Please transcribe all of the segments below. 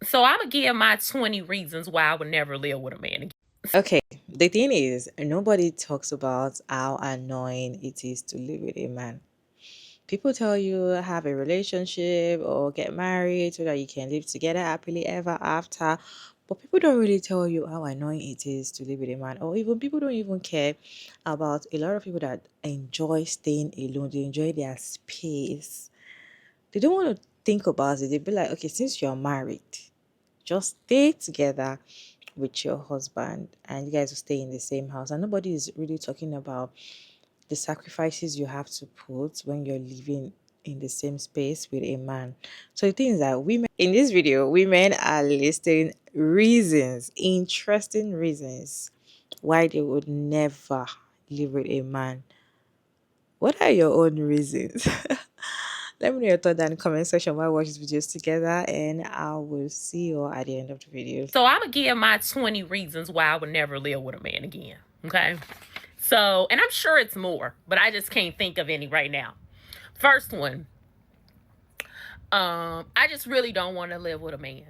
So I'm gonna give my 20 reasons why I would never live with a man again. Okay, the thing is, nobody talks about how annoying it is to live with a man. People tell you have a relationship or get married so that you can live together happily ever after. But people don't really tell you how annoying it is to live with a man. Or even people don't even care about a lot of people that enjoy staying alone. They enjoy their space. They don't want to think about it. They be like, okay, since you're married, just stay together with your husband and you guys will stay in the same house. And nobody is really talking about the sacrifices you have to put when you're living in the same space with a man. So the thing is that women in this video, women are listing reasons, interesting reasons why they would never live with a man. What are your own reasons? Let me know your thought down in the comment section while we watch these videos together, and I will see you all at the end of the video. So I'm gonna give my 20 reasons why I would never live with a man again. Okay. So, and I'm sure it's more, but I just can't think of any right now. First one, I just really don't want to live with a man.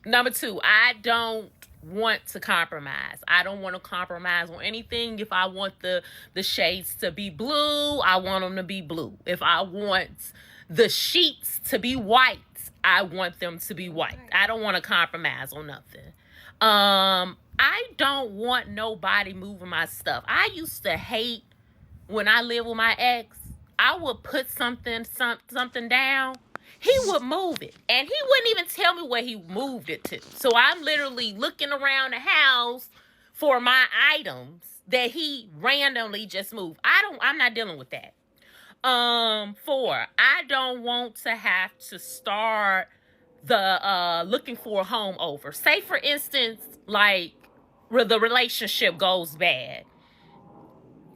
Number two, I don't want to compromise. I don't want to compromise on anything. If I want the shades to be blue, I want them to be blue. If I want the sheets to be white, I want them to be white. I don't want to compromise on nothing. I don't want nobody moving my stuff. I used to hate when I lived with my ex. I would put something down, he would move it. And he wouldn't even tell me where he moved it to. So I'm literally looking around the house for my items that he randomly just moved. I'm not dealing with that. Four, I don't want to have to start the looking for a home over. Say for instance, like the relationship goes bad.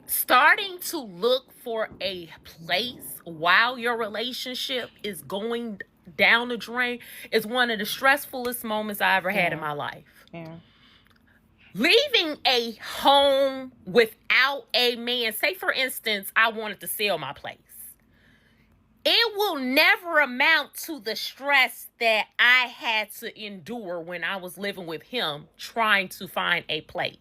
Starting to look for a place while your relationship is going down the drain is one of the stressfulest moments I ever had in my life. Yeah. Leaving a home without a man, say for instance, I wanted to sell my place. It will never amount to the stress that I had to endure when I was living with him trying to find a place.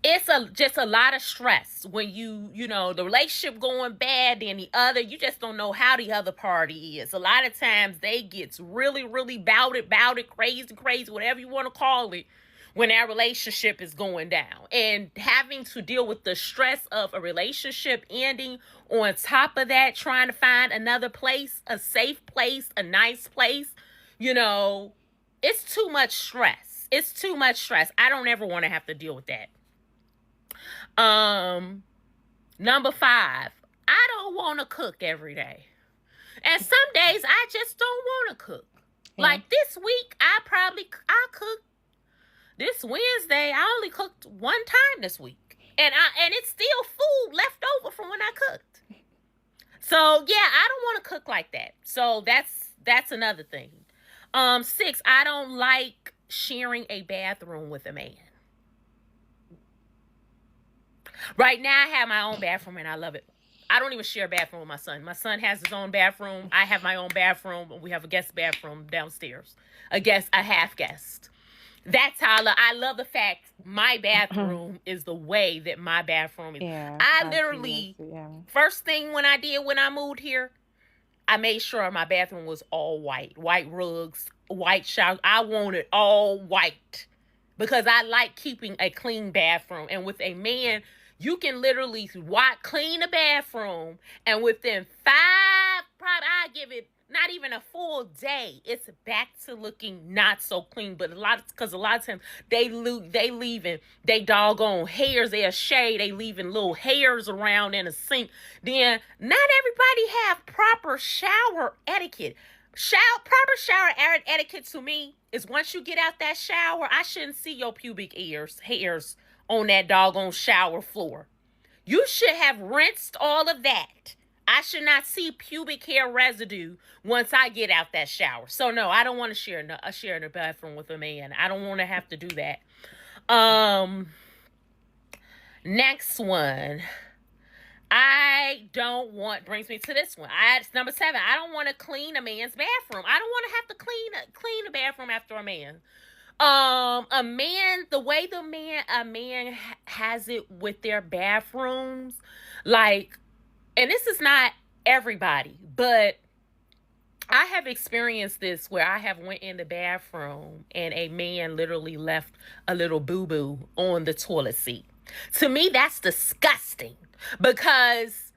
It's just a lot of stress when you know the relationship going bad, and the other, you just don't know how the other party is. A lot of times they get really bout it, crazy, whatever you want to call it, when that relationship is going down. And having to deal with the stress of a relationship ending, on top of that, trying to find another place, a safe place, a nice place, it's too much stress. It's too much stress. I don't ever want to have to deal with that. Number five, I don't want to cook every day. And some days I just don't want to cook. Yeah. Like this week, I cooked. This Wednesday, I only cooked one time this week. And it's still food left over from when I cooked. So yeah, I don't want to cook like that. So that's another thing. Six, I don't like sharing a bathroom with a man. Right now, I have my own bathroom and I love it. I don't even share a bathroom with my son. My son has his own bathroom. I have my own bathroom. We have a guest bathroom downstairs. A half guest. That's how I love the fact my bathroom is the way that my bathroom is. Yeah, I literally, first thing when I moved here, I made sure my bathroom was all white. White rugs, white shower. I want it all white because I like keeping a clean bathroom. And with a man, you can literally clean a bathroom, and within I give it not even a full day, it's back to looking not so clean. But a lot of times they leaving they doggone hairs, they shade, they leaving little hairs around in a sink. Then not everybody have proper shower etiquette. Proper shower etiquette to me is once you get out that shower, I shouldn't see your pubic hairs on that doggone shower floor. You should have rinsed all of that. I should not see pubic hair residue once I get out that shower. So no, I don't want to share the bathroom with a man. I don't want to have to do that. Next one. I don't want, brings me to this one. It's number 7. I don't want to clean a man's bathroom. I don't want to have to clean the bathroom after a man. A man, the way a man has it with their bathrooms, like, and this is not everybody, but I have experienced this where I have went in the bathroom and a man literally left a little boo-boo on the toilet seat. To me, that's disgusting, because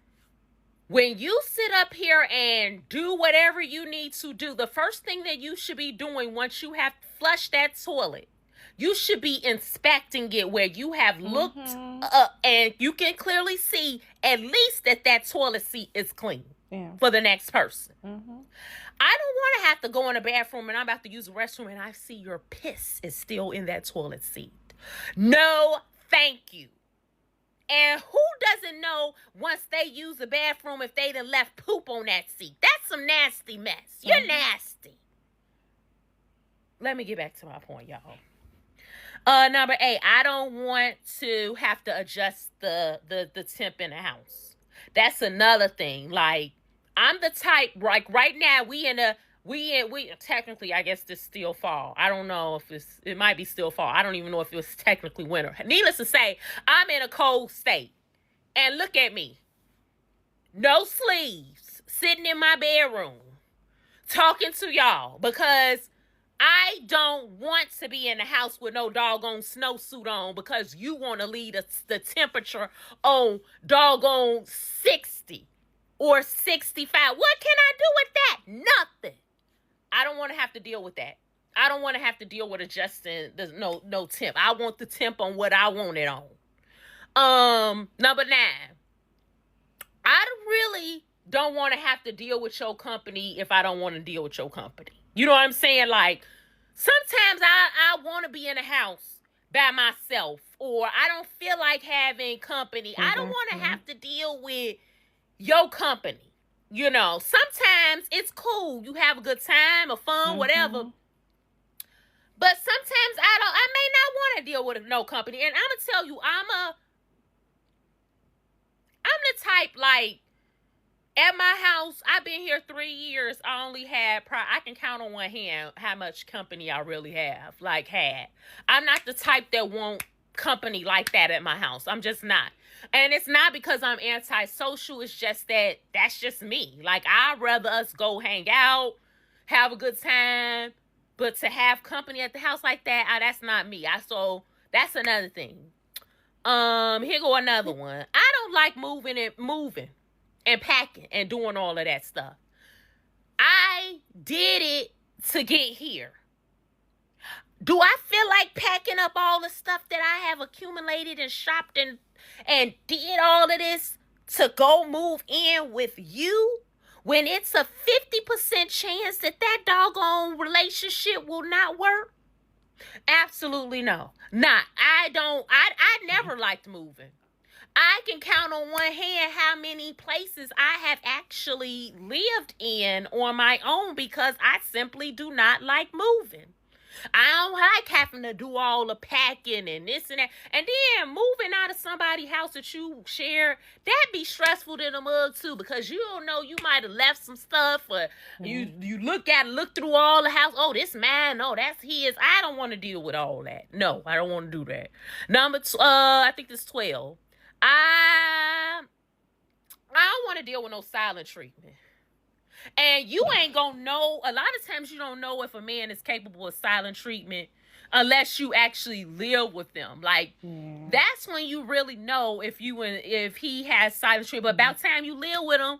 when you sit up here and do whatever you need to do, the first thing that you should be doing once you have flushed that toilet, you should be inspecting it where you have looked and you can clearly see at least that toilet seat is clean for the next person. I don't want to have to go in the bathroom and I'm about to use the restroom and I see your piss is still in that toilet seat. No, thank you. And who doesn't know once they use the bathroom if they done left poop on that seat? That's some nasty mess. You're nasty. Let me get back to my point, y'all. Number 8, I don't want to have to adjust the temp in the house. That's another thing. Like, I'm the type, like right now we technically, I guess this still fall. I don't know if it might be still fall. I don't even know if it was technically winter. Needless to say, I'm in a cold state. And look at me. No sleeves, sitting in my bedroom, talking to y'all, because I don't want to be in the house with no doggone snowsuit on because you want to leave the temperature on doggone 60 or 65. What can I do with that? Nothing. I don't want to have to deal with that. I don't want to have to deal with adjusting no temp. I want the temp on what I want it on. Number 9. I really don't want to have to deal with your company if I don't want to deal with your company. You know what I'm saying? Like, sometimes I want to be in a house by myself, or I don't feel like having company. I don't want to have to deal with your company. You know, sometimes it's cool. You have a good time or fun, whatever. But sometimes I may not want to deal with no company. And I'm going to tell you, I'm the type, like, at my house, I've been here 3 years. I only had, I can count on one hand how much company I really have, had. I'm not the type that want company like that at my house. I'm just not. And it's not because I'm antisocial. It's just that's just me. Like, I'd rather us go hang out, have a good time. But to have company at the house like that, that's not me. So that's another thing. Here go another one. I don't like moving and packing and doing all of that stuff. I did it to get here. Do I feel like packing up all the stuff that I have accumulated and shopped and did all of this to go move in with you when it's a 50% chance that doggone relationship will not work? Absolutely no. I never liked moving. I can count on one hand how many places I have actually lived in on my own because I simply do not like moving. I don't like having to do all the packing and this and that. And then moving out of somebody's house that you share, that'd be stressful than a mug too, because you don't know, you might have left some stuff, or you look through all the house. Oh, this mine. Oh, that's his. I don't want to deal with all that. No, I don't want to do that. I think this 12. I don't want to deal with no silent treatment. And you ain't gonna know, a lot of times you don't know if a man is capable of silent treatment unless you actually live with them. Like, that's when you really know if he has silent treatment. But about time you live with him,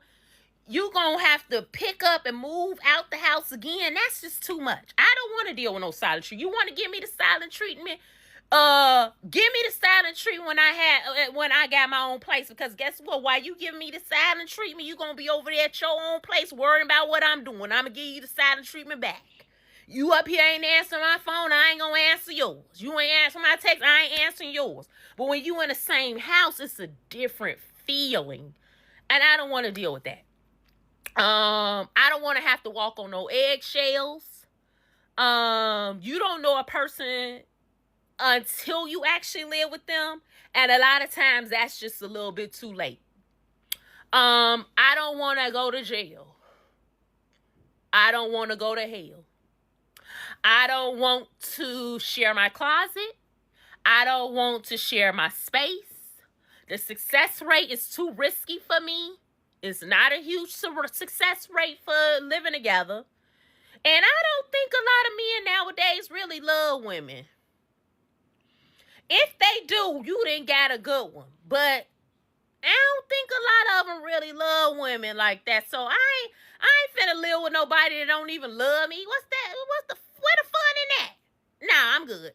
you gonna have to pick up and move out the house again. That's just too much. I don't want to deal with no silent treatment. You want to give me the silent treatment? Give me the silent treatment when I got my own place, because guess what? While you give me the silent treatment, you gonna be over there at your own place worrying about what I'm doing. I'm gonna give you the silent treatment back. You up here ain't answering my phone, I ain't gonna answer yours. You ain't answering my text, I ain't answering yours. But when you in the same house, it's a different feeling, and I don't want to deal with that. I don't want to have to walk on no eggshells. You don't know a person until you actually live with them. And a lot of times that's just a little bit too late. I don't want to go to jail. I don't want to go to hell. I don't want to share my closet. I don't want to share my space. The success rate is too risky for me. It's not a huge success rate for living together. And I don't think a lot of men nowadays really love women. If they do, you didn't got a good one. But I don't think a lot of them really love women like that. So I ain't finna live with nobody that don't even love me. What's that? Where the fun in that? Nah, I'm good.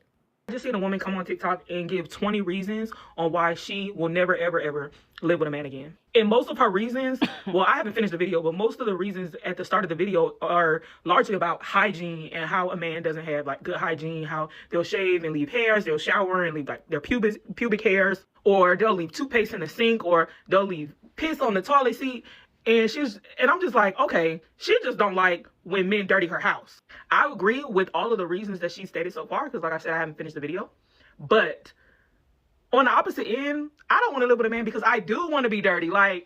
I just seen a woman come on TikTok and give 20 reasons on why she will never, ever, ever live with a man again. And most of her reasons, well, I haven't finished the video, but most of the reasons at the start of the video are largely about hygiene and how a man doesn't have like good hygiene, how they'll shave and leave hairs, they'll shower and leave like their pubic hairs, or they'll leave toothpaste in the sink, or they'll leave piss on the toilet seat. And I'm just like, okay, she just don't like when men dirty her house. I agree with all of the reasons that she stated so far, because like I said, I haven't finished the video. But on the opposite end, I don't want to live with a man because I do want to be dirty. Like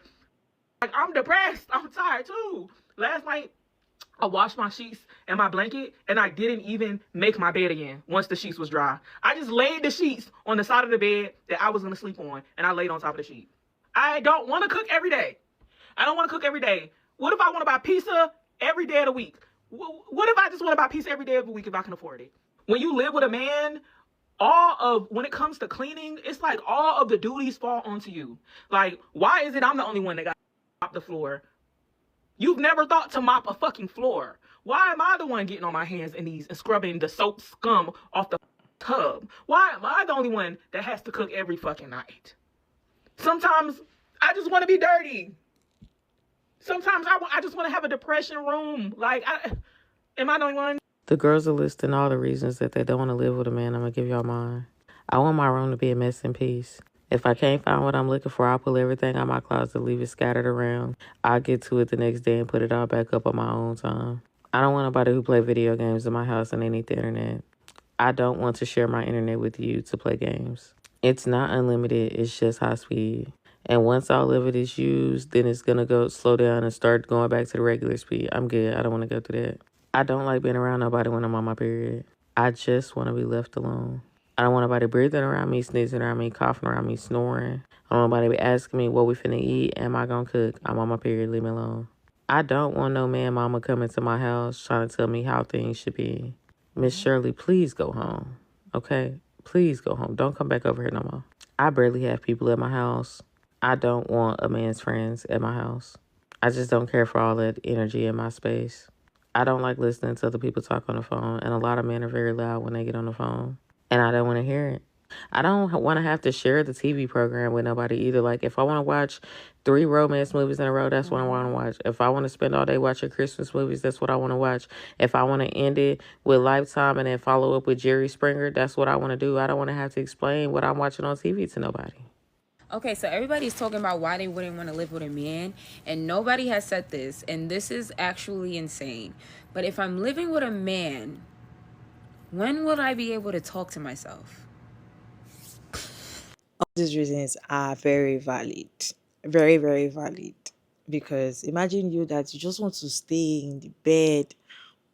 I'm depressed. I'm tired too. Last night, I washed my sheets and my blanket, and I didn't even make my bed again once the sheets was dry. I just laid the sheets on the side of the bed that I was going to sleep on, and I laid on top of the sheet. I don't want to cook every day. I don't want to cook every day. What if I want to buy pizza every day of the week? What if I just want to buy pizza every day of the week if I can afford it? When you live with a man, when it comes to cleaning, it's like all of the duties fall onto you. Like, why is it I'm the only one that got to mop the floor? You've never thought to mop a fucking floor. Why am I the one getting on my hands and knees and scrubbing the soap scum off the tub? Why am I the only one that has to cook every fucking night? Sometimes I just want to be dirty. Sometimes I just want to have a depression room. Like, am I the only one? The girls are listing all the reasons that they don't want to live with a man. I'm going to give y'all mine. I want my room to be a mess in peace. If I can't find what I'm looking for, I'll pull everything out of my closet, leave it scattered around. I'll get to it the next day and put it all back up on my own time. I don't want nobody who play video games in my house and they need the internet. I don't want to share my internet with you to play games. It's not unlimited. It's just high speed. And once all of it is used, then it's going to go slow down and start going back to the regular speed. I'm good. I don't want to go through that. I don't like being around nobody when I'm on my period. I just want to be left alone. I don't want nobody breathing around me, sneezing around me, coughing around me, snoring. I don't want nobody be asking me what we finna eat. Am I going to cook? I'm on my period. Leave me alone. I don't want no man mama coming to my house trying to tell me how things should be. Miss Shirley, please go home. Okay? Please go home. Don't come back over here no more. I barely have people at my house. I don't want a man's friends at my house. I just don't care for all that energy in my space. I don't like listening to other people talk on the phone, and a lot of men are very loud when they get on the phone, and I don't want to hear it. I don't want to have to share the TV program with nobody either. Like, if I want to watch 3 romance movies in a row, that's what I want to watch. If I want to spend all day watching Christmas movies, that's what I want to watch. If I want to end it with Lifetime and then follow up with Jerry Springer, that's what I want to do. I don't want to have to explain what I'm watching on TV to nobody. Okay, so everybody's talking about why they wouldn't want to live with a man, and nobody has said this, and this is actually insane. But if I'm living with a man, when will I be able to talk to myself? All these reasons are very valid. Very, very valid. Because imagine you that you just want to stay in the bed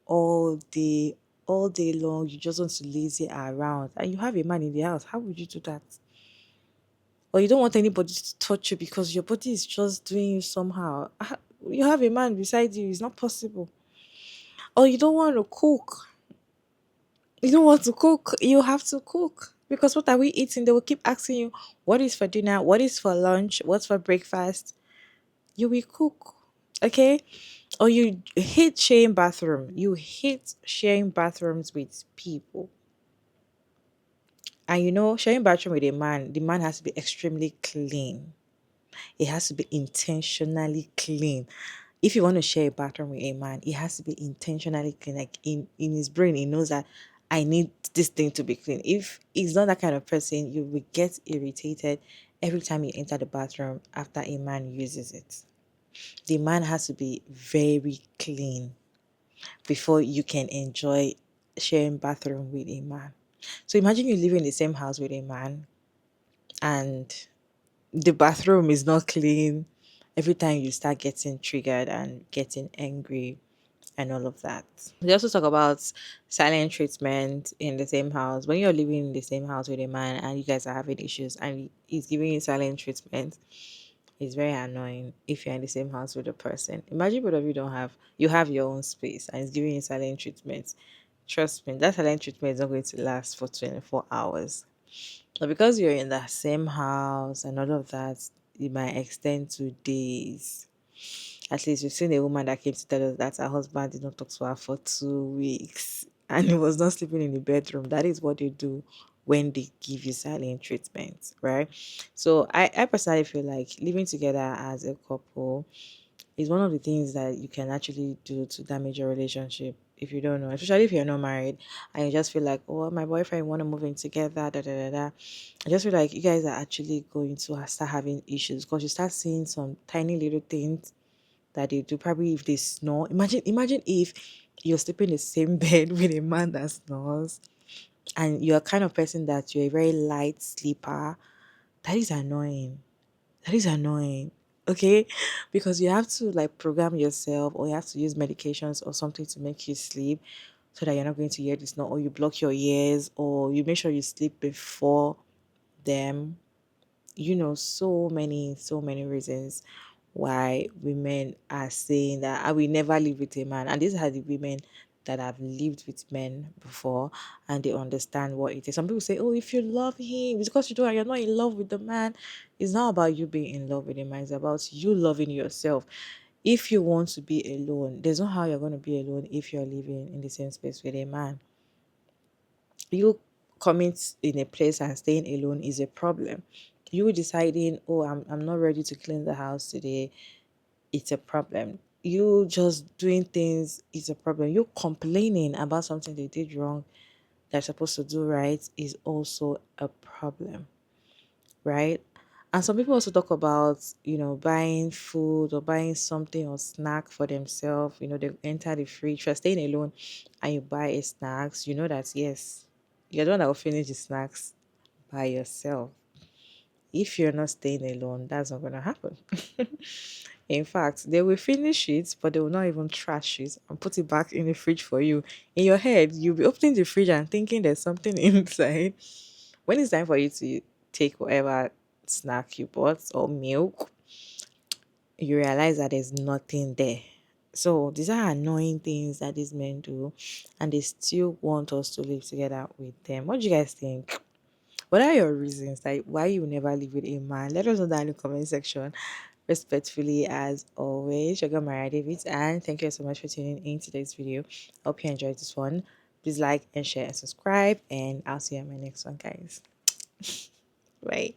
all day long. You just want to lazy around. And you have a man in the house. How would you do that? Or you don't want anybody to touch you because your body is just doing you somehow. You have a man beside you. It's not possible. Or you don't want to cook. You don't want to cook. You have to cook. Because what are we eating? They will keep asking you, what is for dinner? What is for lunch? What's for breakfast? You will cook. Okay? Or you hate sharing bathroom. You hate sharing bathrooms with people. And sharing bathroom with a man, the man has to be extremely clean. It has to be intentionally clean. If you want to share a bathroom with a man, it has to be intentionally clean. Like in his brain, he knows that I need this thing to be clean. If he's not that kind of person, you will get irritated every time you enter the bathroom after a man uses it. The man has to be very clean before you can enjoy sharing bathroom with a man. So imagine you live in the same house with a man and the bathroom is not clean, every time you start getting triggered and getting angry and all of that. They also talk about silent treatment in the same house. When you're living in the same house with a man and you guys are having issues and he's giving you silent treatment, it's very annoying if you're in the same house with a person. Imagine both of you don't have you have your own space and he's giving you silent treatment. Trust me, that silent treatment is not going to last for 24 hours. But because you're in the same house and all of that, it might extend to days. At least we've seen a woman that came to tell us that her husband did not talk to her for 2 weeks and he was not sleeping in the bedroom. That is what they do when they give you silent treatment, right? So I personally feel like living together as a couple is one of the things that you can actually do to damage your relationship if you don't know, especially if you're not married and you just feel like, oh, my boyfriend want to move in together, da da da da. I just feel like you guys are actually going to start having issues because you start seeing some tiny little things that they do. Probably if they snore. Imagine if you're sleeping in the same bed with a man that snores and you're a kind of person that you're a very light sleeper. That is annoying. That is annoying. Okay? Because you have to like program yourself or you have to use medications or something to make you sleep so that you're not going to hear the snore, or you block your ears, or you make sure you sleep before them. So many reasons why women are saying that I will never live with a man. And these are the women that have lived with men before and they understand what it is. Some people say, oh, if you love him, it's because you're not in love with the man. It's not about you being in love with a man, it's about you loving yourself. If you want to be alone, there's no how you're going to be alone if you're living in the same space with a man. You commit in a place and staying alone is a problem. You deciding, oh, I'm not ready to clean the house today, it's a problem. You just doing things is a problem. You complaining about something they did wrong they're supposed to do right is also a problem, right? And some people also talk about, buying food or buying something or snack for themselves. They enter the fridge. You're staying alone and you buy a snacks. You know that, yes, you're the one that will finish the snacks by yourself. If you're not staying alone, that's not going to happen. In fact, they will finish it, but they will not even trash it and put it back in the fridge for you. In your head, you'll be opening the fridge and thinking there's something inside. When it's time for you to take whatever snack you bought or milk, you realize that there's nothing there. So these are annoying things that these men do, and they still want us to live together with them. What do you guys think? What are your reasons like why you never live with a man? Let us know down in the comment section. Respectfully, as always, Sugar Maria David, and thank you so much for tuning in today's video. Hope you enjoyed this one. Please like and share and subscribe, and I'll see you in my next one, guys. Bye.